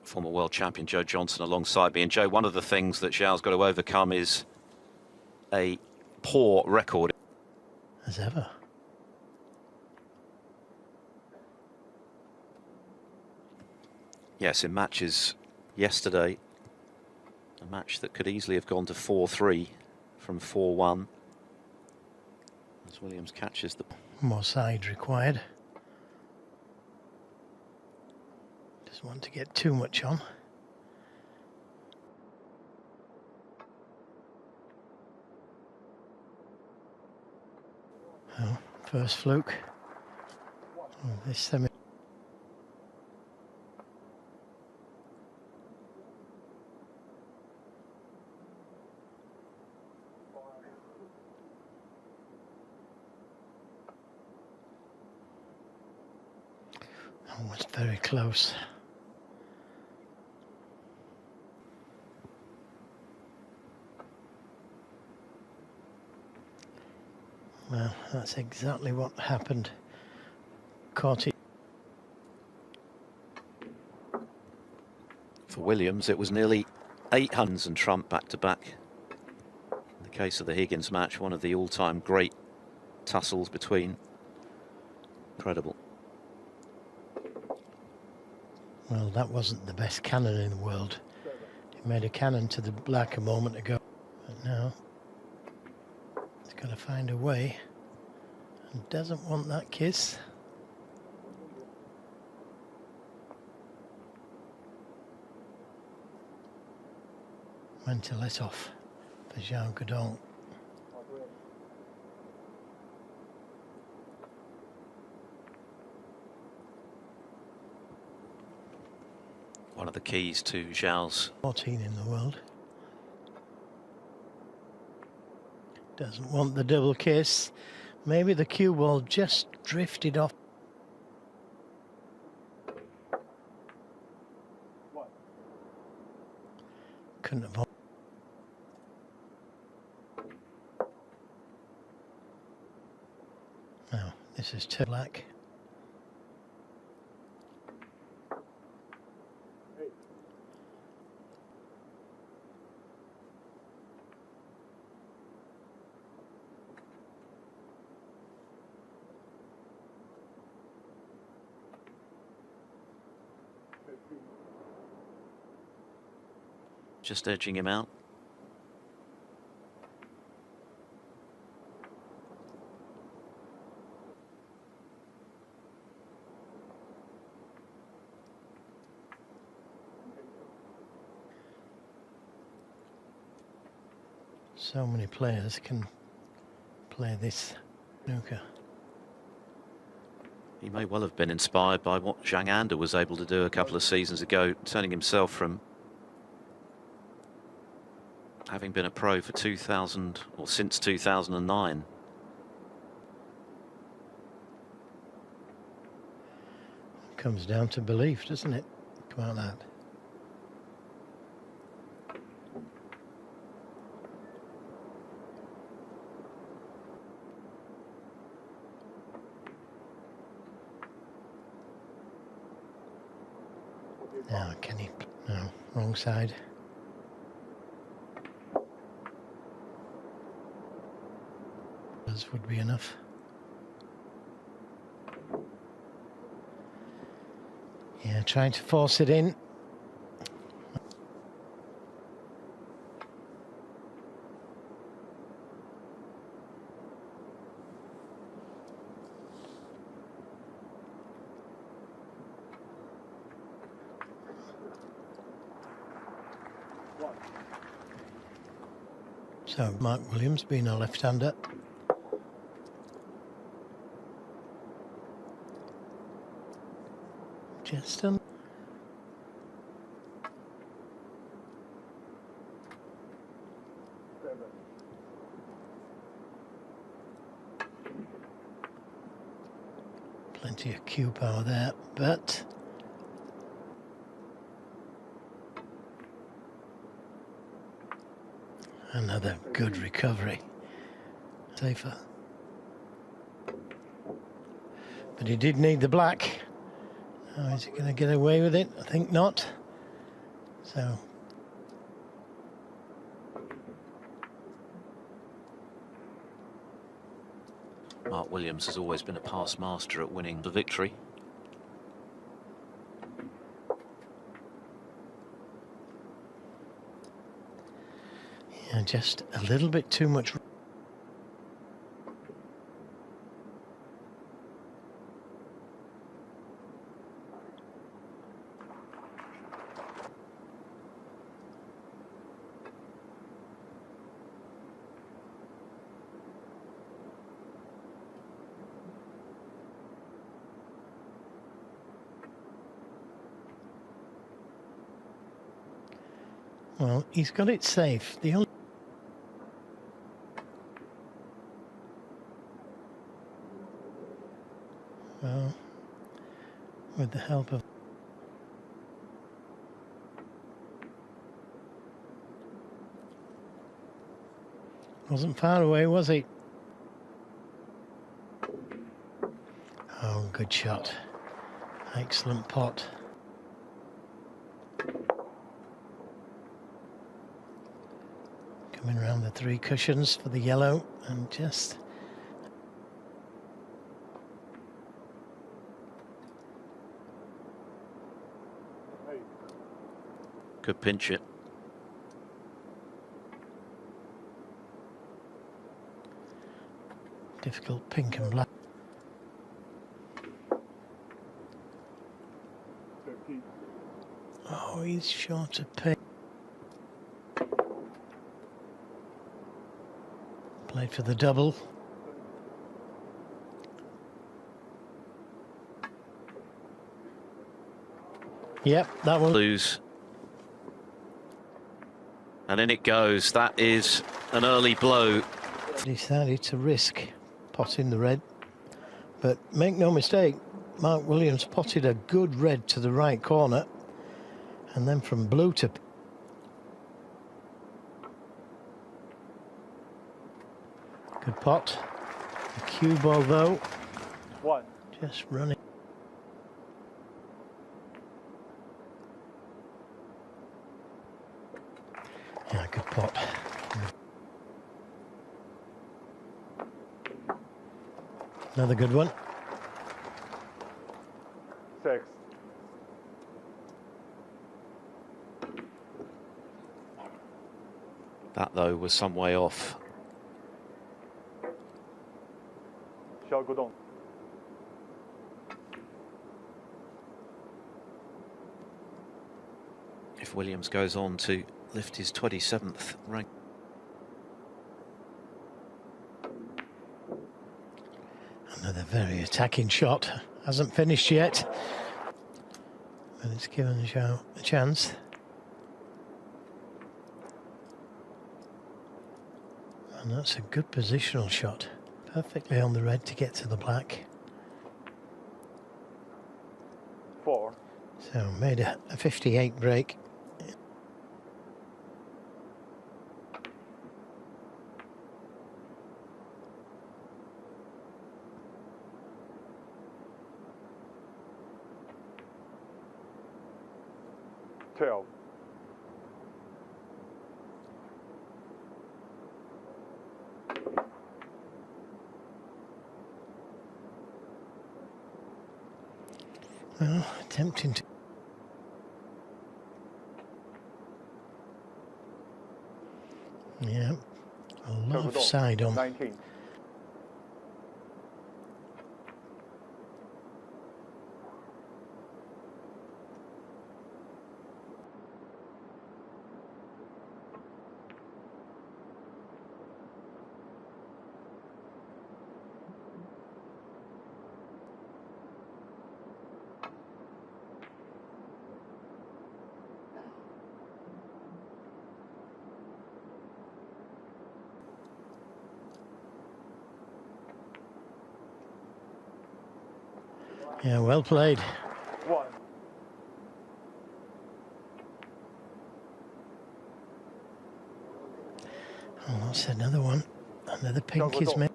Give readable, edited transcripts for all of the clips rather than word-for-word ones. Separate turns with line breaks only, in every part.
former world champion Joe Johnson alongside me. And Joe, one of the things that Xiao's got to overcome is a poor record.
As ever.
Yes, in matches yesterday, a match that could easily have gone to 4-3 from 4-1. As Williams catches the...
More side required. Doesn't want to get too much on. Oh, first fluke. Oh, this semi. Oh, it's very close. Well, that's exactly what happened. Caught it.
For Williams, it was nearly 800 and Trump back-to-back. In the case of the Higgins match, one of the all-time great tussles between. Incredible.
Well, that wasn't the best cannon in the world. He made a cannon to the black a moment ago. But now, he's got to find a way. And doesn't want that kiss. When to let off for Xiao Guodong.
One of the keys to Xiao's
14 in the world. Doesn't want the double kiss. Maybe the cue ball just drifted off. Couldn't have. Now, this is too black.
just edging him out.
So many players can play this snooker.
He may well have been inspired by what Zhang Anda was able to do a couple of seasons ago, turning himself from having been a pro for 2000 or since 2009.
Comes down to belief, doesn't it? Come out that. Now, can he? No, wrong side. This would be enough. Yeah, trying to force it in. So Mark Williams being a left-hander. Justin. Plenty of cue power there, but another good recovery. Safer. But he did need the black. Now, is he going to get away with it? I think not. So
Mark Williams has always been a past master at winning the victory.
yeah, just a little bit too much. Well, he's got it safe. The only well, with the help of wasn't far away, was he? Oh, good shot. Excellent pot. Coming around the 3 cushions for the yellow and just
Could pinch it.
difficult pink and black. Oh, he's short of pace. Played for the double. Yep, that will
Lose. And in it goes. That is an early blow.
Decided to risk potting the red, but make no mistake, Mark Williams potted a good red to the right corner, and then from blue to good pot. The cue ball though, just running. Yeah, good pot. Another good one.
6.
That, though, was some way off.
Xiao Guodong.
If Williams goes on to lift his 27th rank.
Another very attacking shot. Hasn't finished yet, but it's given Xiao a chance. And that's a good positional shot. Perfectly on the red to get to the black.
4.
So made a 58 break. Well, attempting to. Yeah, a lot of side on.
19.
Yeah, well played.
1.
Oh, that's another one. Another pink is made.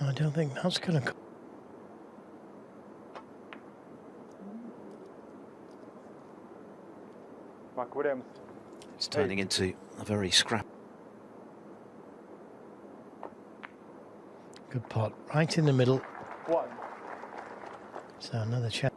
I don't think that's going to come.
Mark Williams.
It's turning into a very scrap.
Good pot, right in the middle.
1.
So another chance.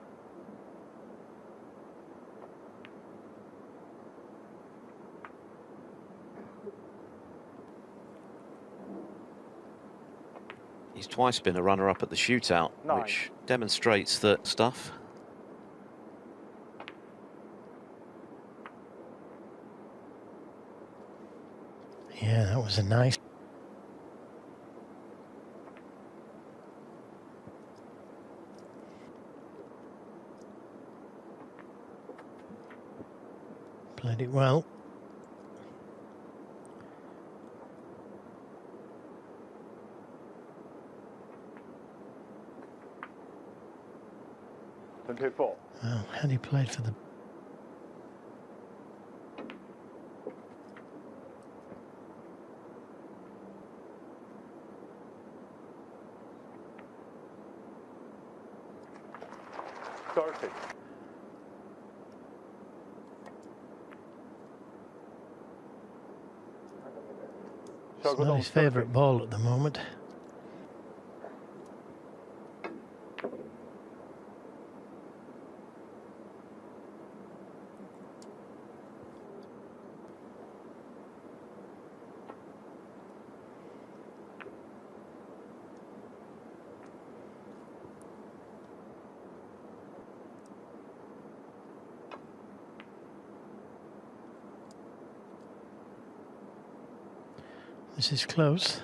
He's twice been a runner-up at the shootout,
9.
which demonstrates that stuff.
Yeah, that was a nice. Played it well.
Four.
Well, had he played for the...
Thirty.
It's not his favourite ball at the moment. This is close.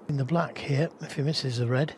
In the black here, if he misses the red.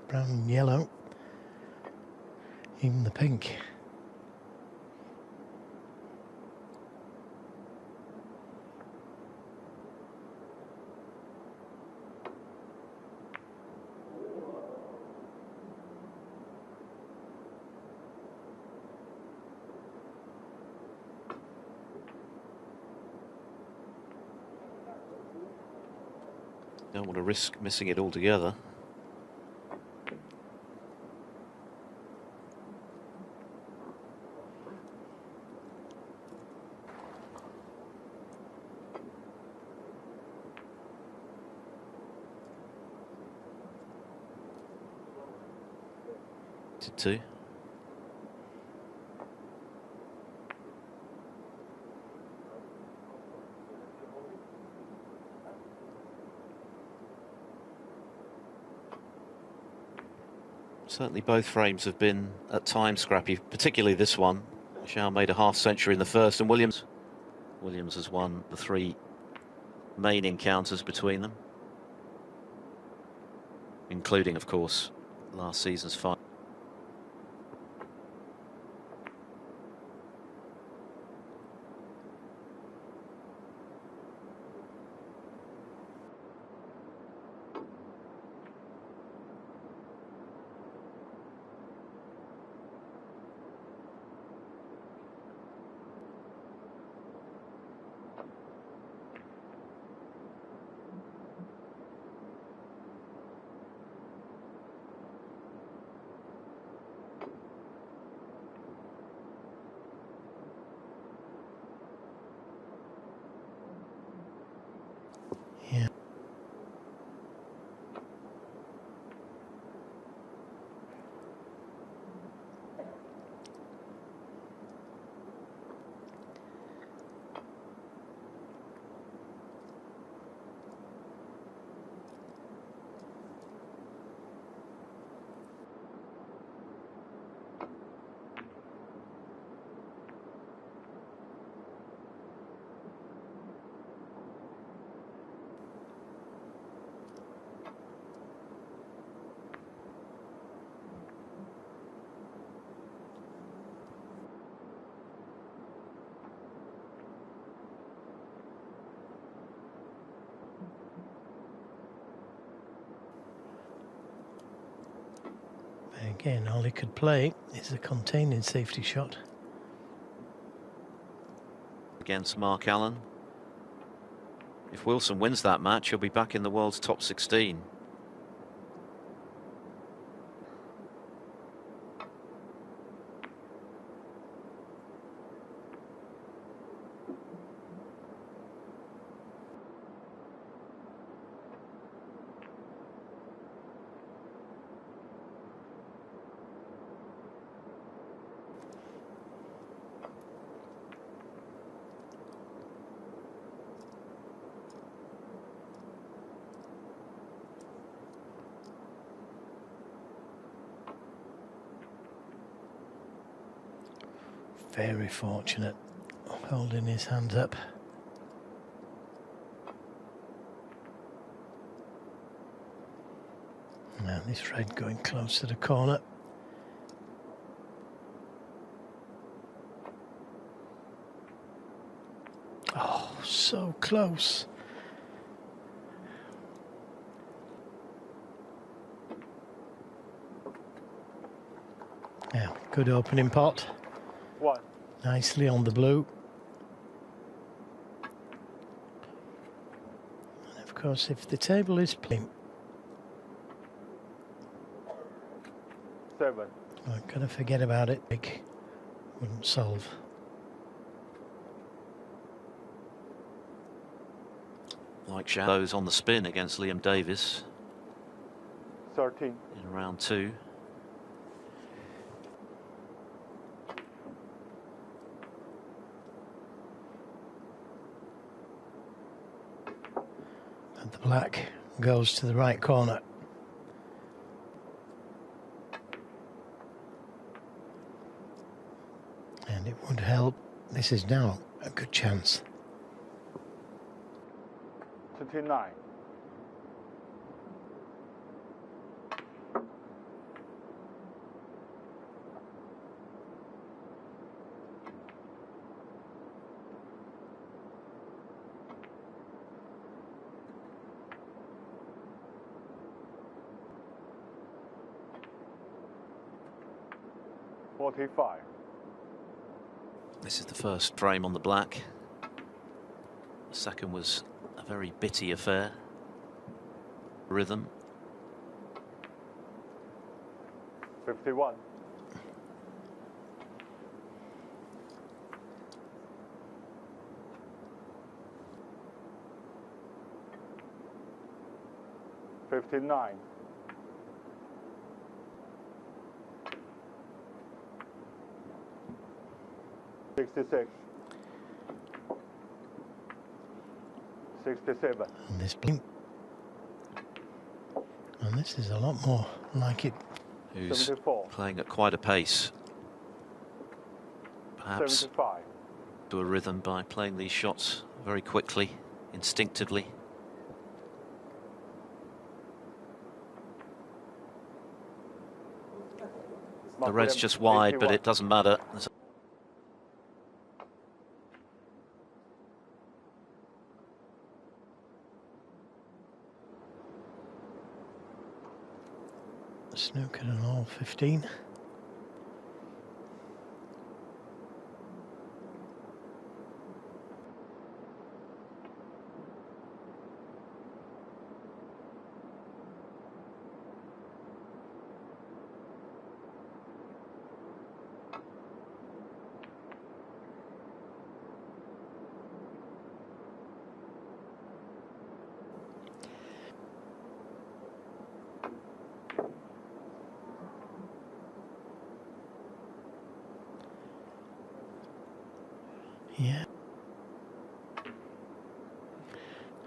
Brown and yellow. Even the pink.
Don't want to risk missing it altogether. To 2. Certainly both frames have been at times scrappy, particularly this one. Xiao made a half century in the first, and Williams has won the 3 main encounters between them, including, of course, last season's final.
Again, all he could play is a containing safety shot.
Against Mark Allen. If Wilson wins that match, he'll be back in the world's top 16.
Very fortunate, holding his hands up. Now this red going close to the corner. Oh, so close. Now, good opening pot.
1.
Nicely on the blue. And of course, if the table is playing,
7.
I'm gonna forget about it. Big wouldn't solve.
Like Xiao's on the spin against Liam Davis
13.
in round 2.
And the black goes to the right corner. And it would help. This is now a good chance.
29. 45.
This is the first frame on the black. The second was a very bitty affair. Rhythm.
51. 59. 66. 67.
And this blink. And this is a lot more like it.
Who's
74.
playing at quite a pace. Perhaps
75.
to a rhythm by playing these shots very quickly, instinctively. The red's just wide, but it doesn't matter.
Snooker and all 15. Yeah.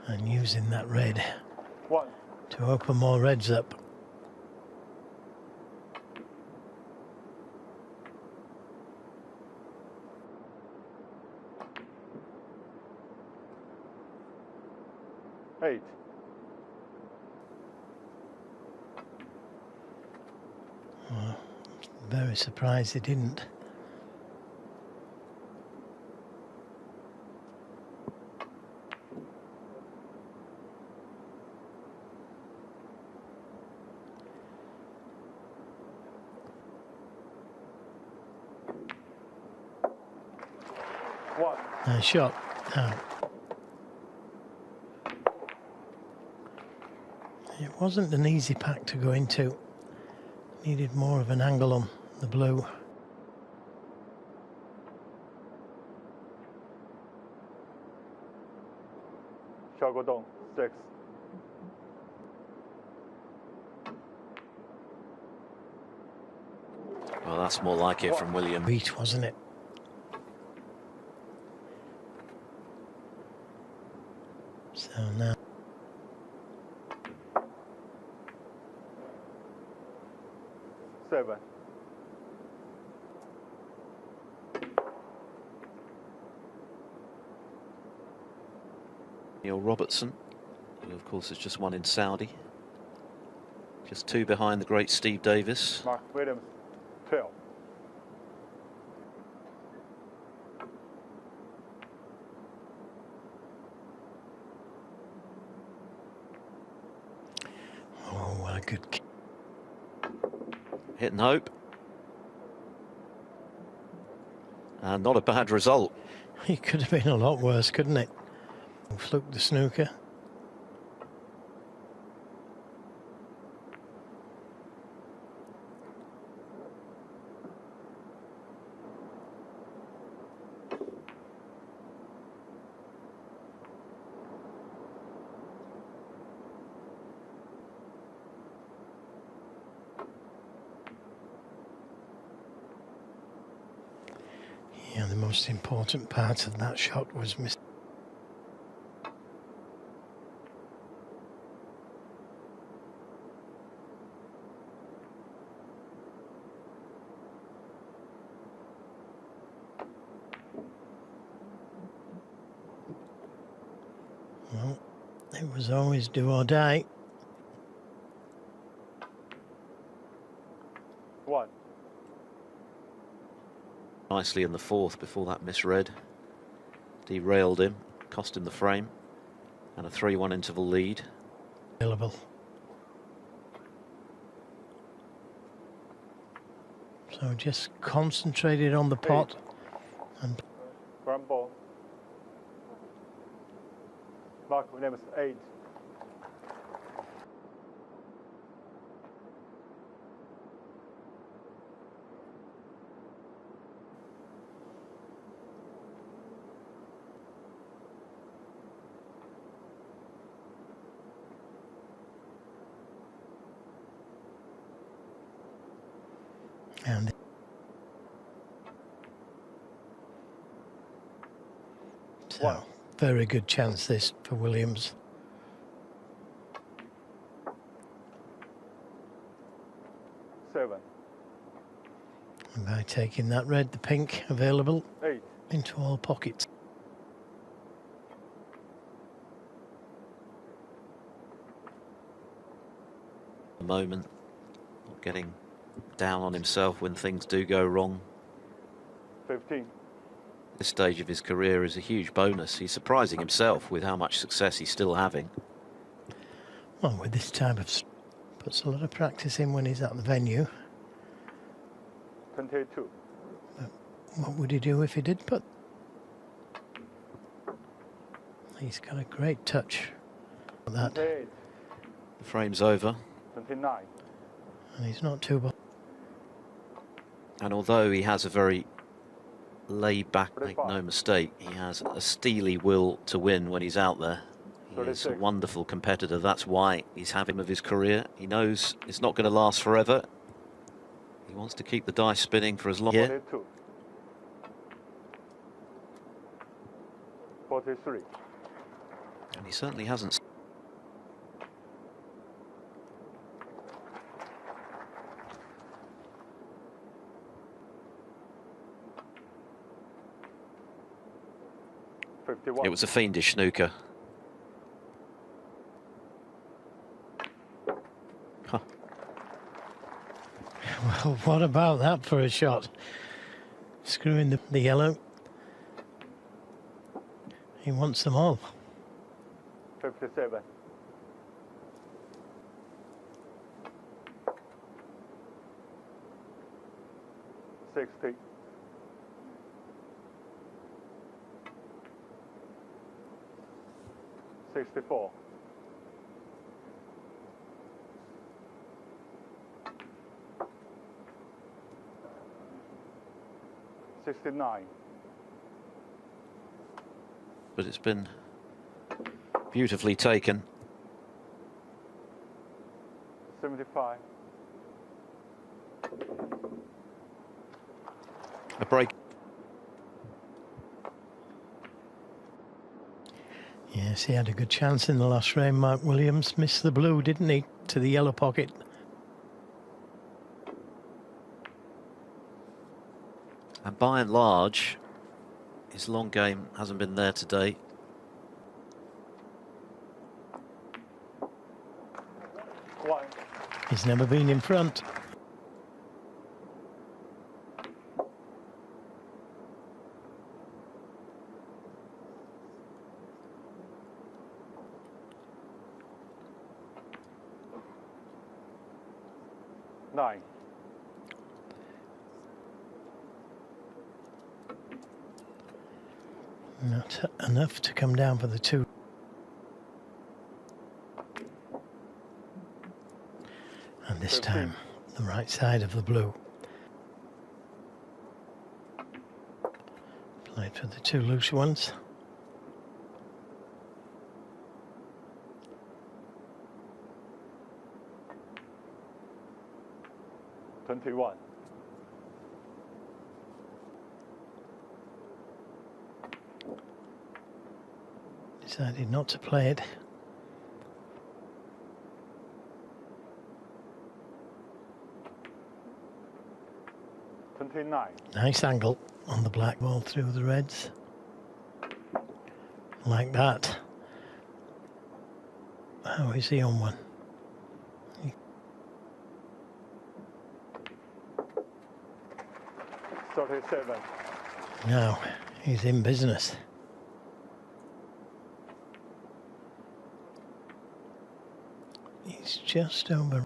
And using that red
1.
to open more reds up.
Eight.
Well, very surprised he didn't.
1.
Shot out. It wasn't an easy pack to go into. Needed more of an angle on the blue.
Xiao Guodong 6.
Well, that's more like it from William.
Beat, wasn't it? So now
7.
Neil Robertson, who of course has just won in Saudi. Just 2 behind the great Steve Davis.
Mark Williams 12.
oh, what a good kick.
Hit and hope. And not a bad result.
It could have been a lot worse, couldn't it? Fluke the snooker. Yeah, the most important part of that shot was missed. Well, it was always do or die.
1.
Nicely in the 4th before that misread. Derailed him, cost him the frame. And a 3-1 interval lead.
Available. So just concentrated on the pot and
Ground ball. Mark Williams 8.
and so
Wow.
very good chance this for Williams.
7.
And by taking that red, the pink available
8.
into all pockets.
The moment, not getting down on himself when things do go wrong.
15.
This stage of his career is a huge bonus. He's surprising himself with how much success he's still having.
Well, with this type of puts a lot of practice in when he's at the venue.
22.
What would he do if he did put? He's got a great touch on that,
28.
The frame's over.
29.
and he's not too bad.
And although he has a very laid back, make no mistake, he has a steely will to win when he's out there. He is a
36.
wonderful competitor. That's why he's having of his career. He knows it's not going to last forever. He wants to keep the dice spinning for as long.
42. 43.
And he certainly hasn't. It was a fiendish snooker. Huh.
Well, what about that for a shot? Screwing the yellow. He wants them all.
57. 60. 64. 69.
But it's been beautifully taken.
75.
A break.
Yes, he had a good chance in the last frame. Mark Williams missed the blue, didn't he? To the yellow pocket.
And by and large, his long game hasn't been there today.
One.
He's never been in front.
Nine.
Not enough to come down for the two. And this
15.
time, the right side of the blue. Played for the two loose ones.
Twenty-one.
Decided not to play it.
$29.
Nice angle on the black ball through the reds. Like that. How is he on one?
37.
Now he's in business. He's just over.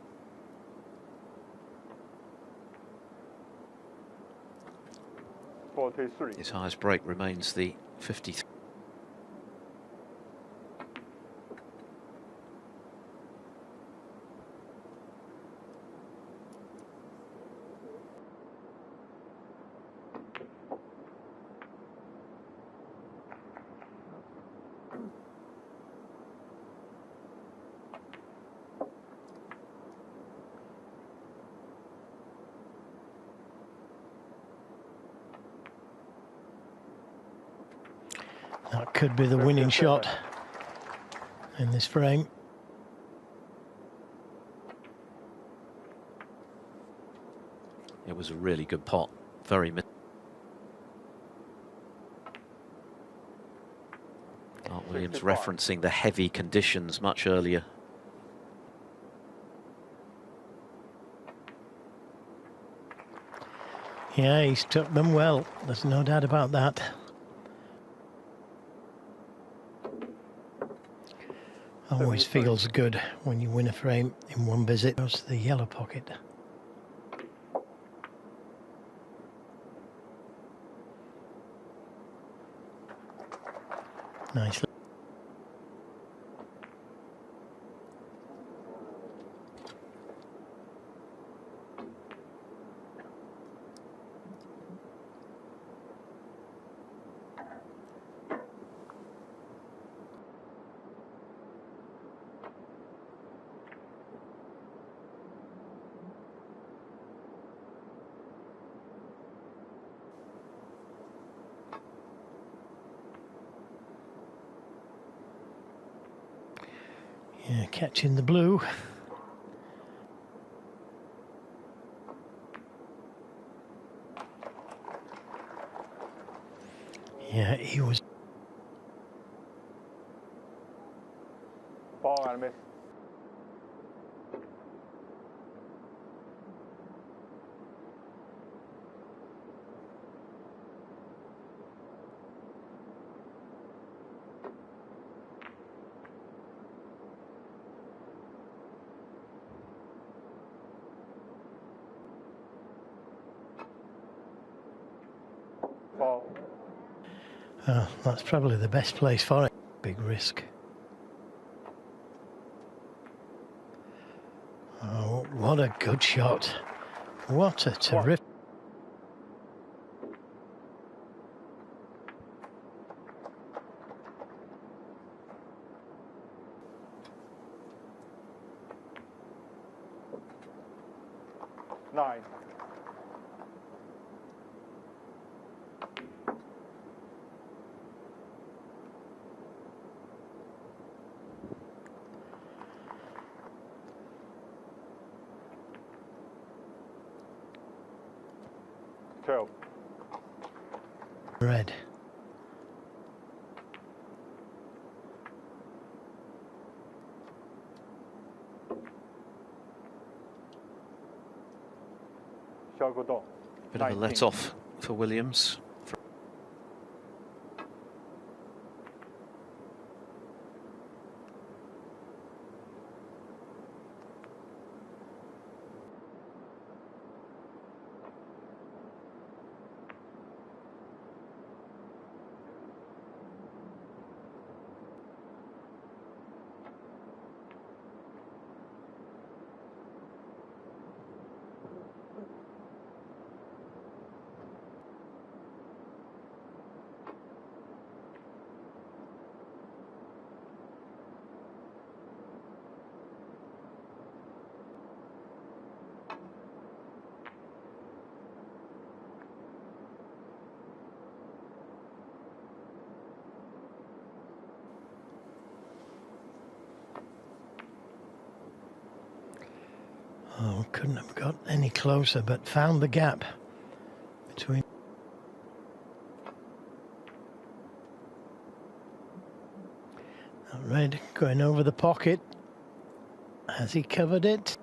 His highest break remains the 53.
That could be the winning shot in this frame.
It was a really good pot. Very Mark Williams
65.
referencing the heavy conditions much earlier.
Yeah, he's took them well. There's no doubt about that. Always feels good when you win a frame in one visit. Goes to the yellow pocket. Nice. Yeah, catching the blue. Yeah, he was.
Ball and miss. Ball.
Oh, that's probably the best place for it. Big risk. what a good shot. What a terrific...
Nine. Twelve.
Red.
Xiao Guodong.
Bit of a
19.
let off for Williams.
Oh, couldn't have got any closer, but found the gap between... Red going over the pocket. Has he covered it?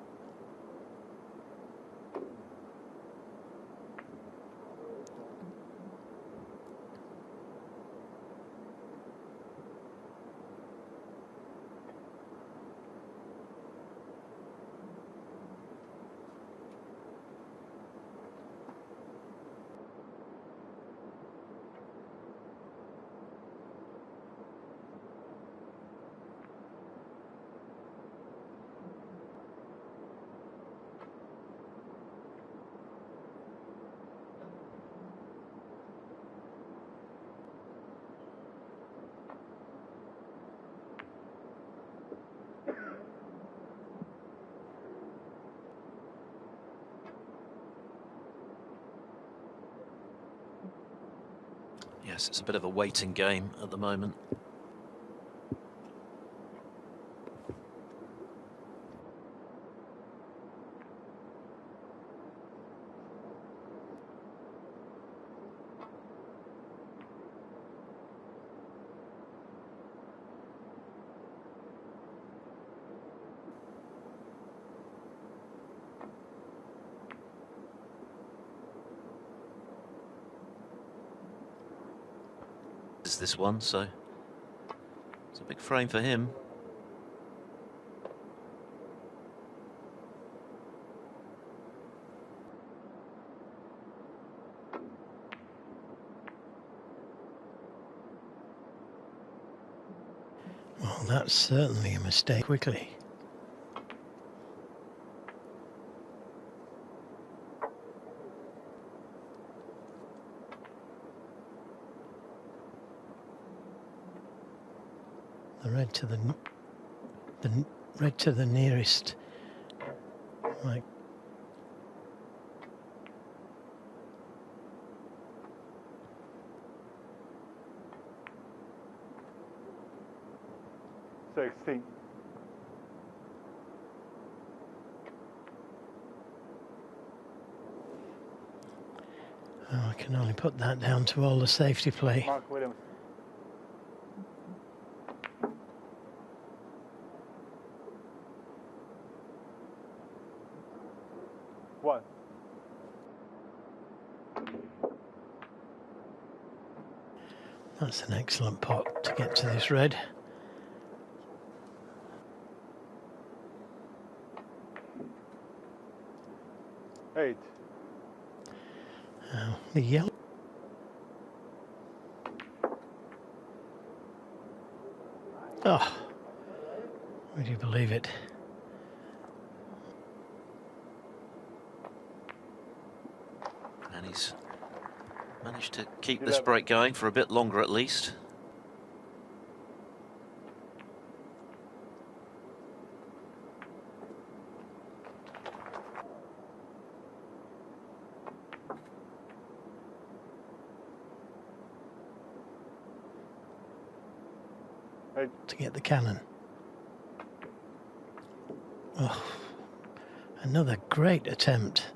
Yes, it's a bit of a waiting game at the moment. This one, so it's a big frame for him.
Well, that's certainly a mistake. Quickly. The red to the red to the nearest. Like.
Sixteen.
Oh, I can only put that down to all the safety play.
Mark Williams. One.
That's an excellent pot to get to this red.
Eight.
The yellow. Oh, would you believe it?
He's managed to keep this break going for a bit longer at least.
To get the cannon. Oh, another great attempt.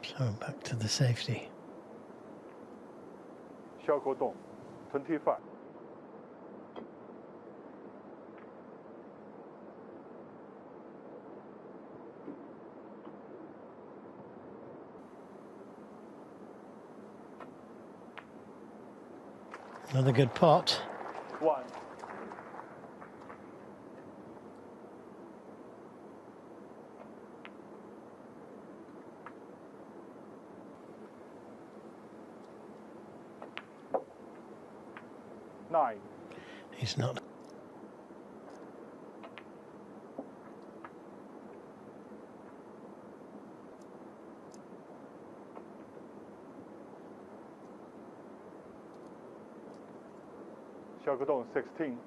So back to the safety.
Xiao Guodong, 25.
Another good pot.
1. Nine.
He's not.
Xiao Guodong, 16.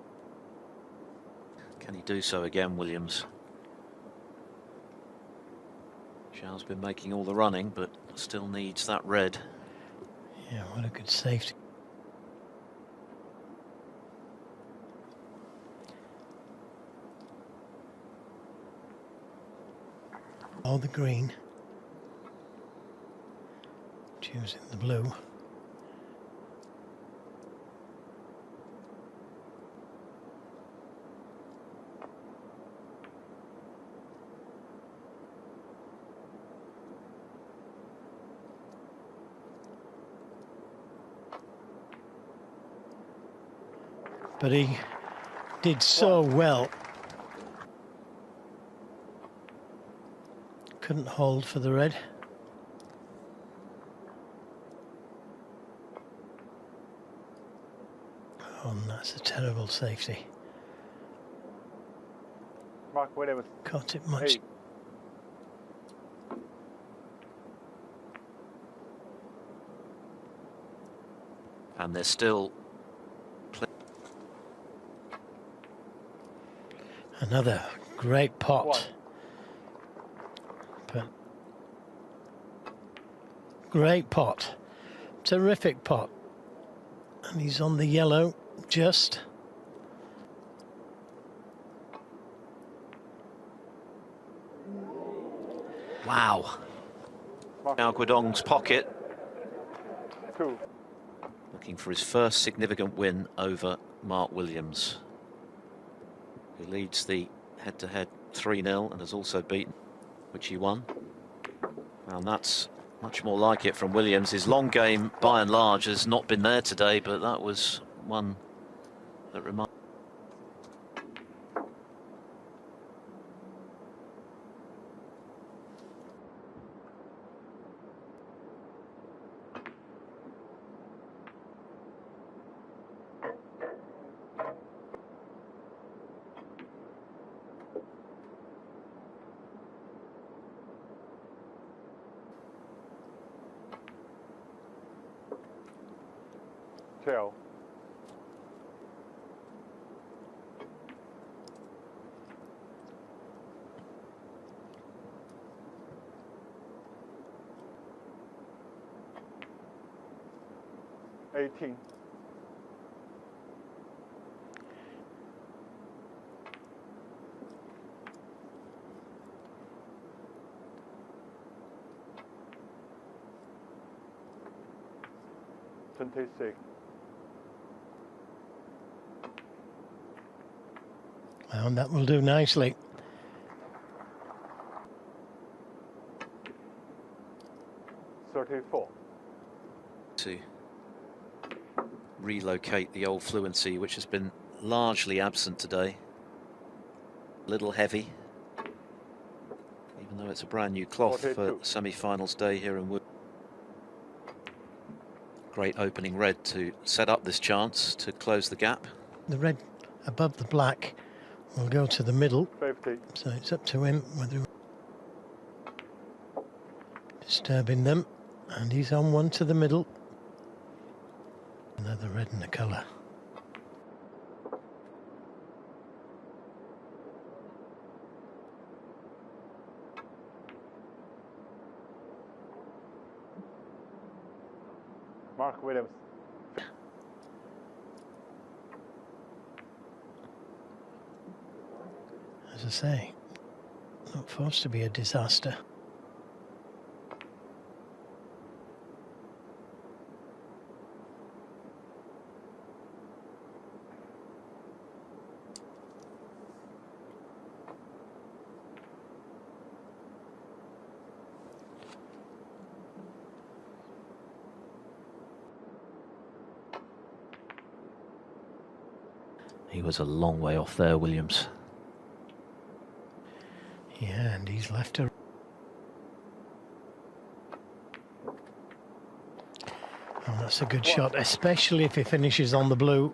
Can he do so again, Williams? Xiao's been making all the running, but still needs that red.
Yeah, what a good safety. All the green. Choosing the blue. But he did so well. Couldn't hold for the red. Oh, and that's a terrible safety.
Mark Williams,
Caught it much.
8.
And they're still...
Another great pot.
1.
But great pot. Terrific pot. And he's on the yellow, just.
Wow.
Mark
Xiao Guodong's pocket.
2.
Looking for his first significant win over Mark Williams, who leads the head-to-head 3-0 and has also beaten, which he won. And that's much more like it from Williams. His long game, by and large, has not been there today, but that was one that reminded.
Xiao. 18. Six.
Well, that will do nicely.
To relocate the old fluency, which has been largely absent today. A little heavy, even though it's a brand new cloth for semi-finals day here in Wuhan. Great opening red to set up this chance to close the gap.
The red above the black will go to the middle.
50.
So it's up to him whether disturbing them, and he's on one to the middle. Another red in the colour.
Mark Williams.
As I say, not forced to be a disaster.
He was a long way off there, Williams.
Yeah, and he's left her. Oh, that's a good shot, especially if he finishes on the blue.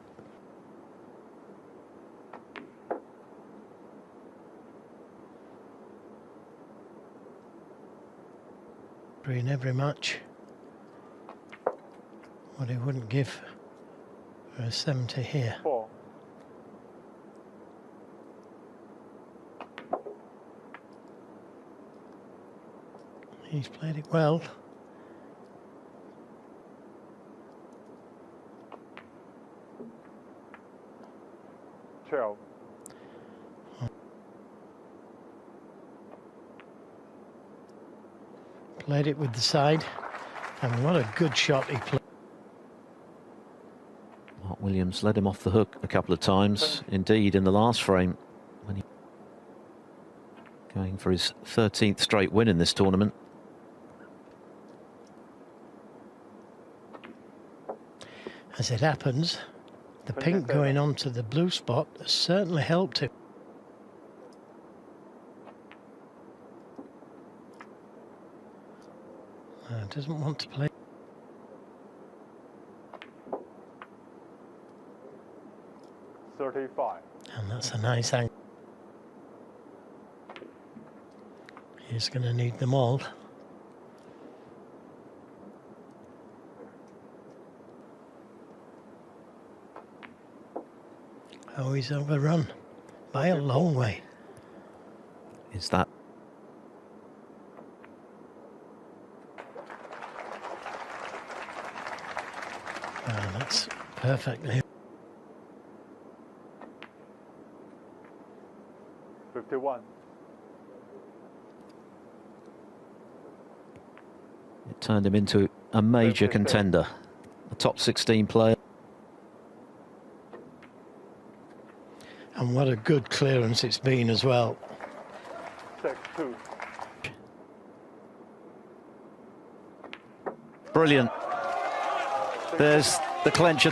In every match, what he wouldn't give for a 70 here.
4.
He's played it well.
Xiao.
Played it with the side, and what a good shot he played.
Mark Williams led him off the hook a couple of times. Indeed, in the last frame, when he going for his 13th straight win in this tournament.
As it happens, the pink going on to the blue spot has certainly helped him. Doesn't want to play.
$35.
And that's a nice angle. He's going to need them all. Oh, he's overrun by a long way.
Is that?
That's perfectly.
51.
It turned him into a major contender, a top 16 player.
And what a good clearance it's been as well.
6-2.
Brilliant. There's the clencher.